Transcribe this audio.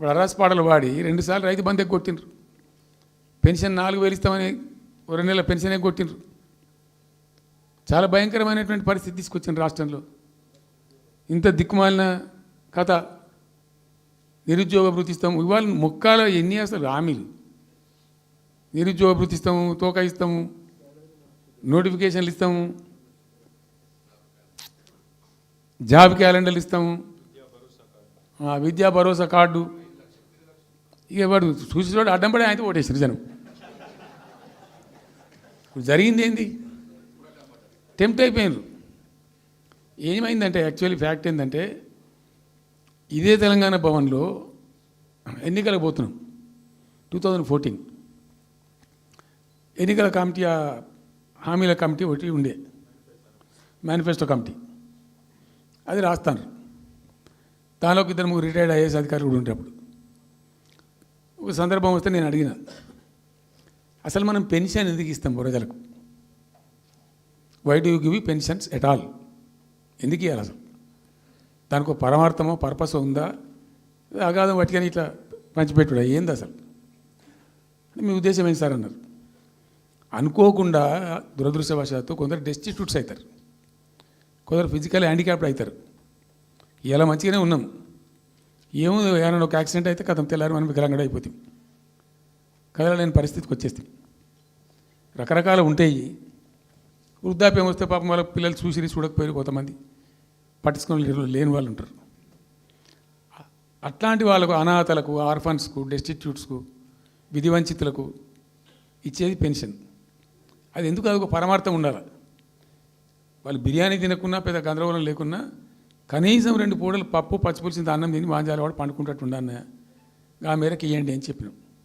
ఇప్పుడు అరాస్ పాటలు పాడి 2 సార్లు రైతు బంధు ఎగ్గొట్టిండ్రు. పెన్షన్ 4,000 ఇస్తామని 2 నెలల పెన్షన్ ఎగ్గొట్టిండ్రు. చాలా భయంకరమైనటువంటి పరిస్థితి తీసుకొచ్చిండ్రు రాష్ట్రంలో. ఇంత దిక్కుమాలిన కథ. నిరుద్యోగ భృతి ఇస్తాము, ఇవాళ మొక్కాల ఎన్ని అసలు హామీలు. నిరుద్యోగ భృతి ఇస్తాము, తోకా ఇస్తాము, నోటిఫికేషన్లు ఇస్తాము, జాబ్ క్యాలెండర్లు ఇస్తాము, విద్యా భరోసా కార్డు. ఇక వాడు చూసేవాడు అడ్డం పడి ఆయన ఓటేసారు జనం. ఇప్పుడు జరిగింది ఏంది? టెంప్ట్ అయిపోయినారు. ఏమైందంటే యాక్చువల్లీ ఫ్యాక్ట్ ఏంటంటే ఇదే తెలంగాణ భవన్లో ఎన్నికలకు పోతున్నాం 2014. ఎన్నికల కమిటీ, హామీల కమిటీ ఒకటి ఉండే, మేనిఫెస్టో కమిటీ. అది రాస్తాను. దానిలోకి 2-3 రిటైర్డ్ ఐఏఎస్ అధికారులు కూడా ఉంటారు. అప్పుడు ఒక సందర్భం వస్తే నేను అడిగిన, అసలు మనం పెన్షన్ ఎందుకు ఇస్తాం ప్రజలకు? Why do you give pensions at all? ఎందుకు ఇవ్వాలి అసలు? దానికి ఒక పరమార్థమో పర్పస్ ఉందా? అగాధం పట్టుకొని ఇట్లా పంచిపెట్టుడా ఏంది అసలు? మీ ఉద్దేశం ఏంటి సార్ అన్నారు. అనుకోకుండా దురదృష్టవశాత్తు కొందరు డెస్టిట్యూట్స్ అవుతారు, కొందరు ఫిజికల్ హ్యాండిక్యాప్డ్ అవుతారు. ఇలా మంచిగానే ఉన్నాం, ఏమో ఏమైనా ఒక యాక్సిడెంట్ అయితే కథం తెల్లారి మనం వికలాంగుడు అయిపోతాం, కదలలేని పరిస్థితికి వచ్చేస్తాం. రకరకాలు ఉంటాయి. వృద్ధాప్యం వస్తే పాపం వాళ్ళ పిల్లలు చూసి చూడకపోయారు, కొంతమంది పట్టించుకొని లేని వాళ్ళు ఉంటారు. అట్లాంటి వాళ్ళకు, అనాథలకు, ఆర్ఫన్స్కు, డెస్టిట్యూట్స్కు, విధివంచితులకు ఇచ్చేది పెన్షన్. అది ఎందుకు? అదొక పరమార్థం ఉండాలి. వాళ్ళు బిర్యానీ తినకున్నా, పెద్ద గందరగోళం లేకున్నా కనీసం 2 పూటలు పప్పు పచ్చిపులిసింది అన్నం తిని వాంజాల వాడు పండుకుంటట్టు ఉండన్న ఆ మేరకు ఇవ్వండి అని చెప్పినాం.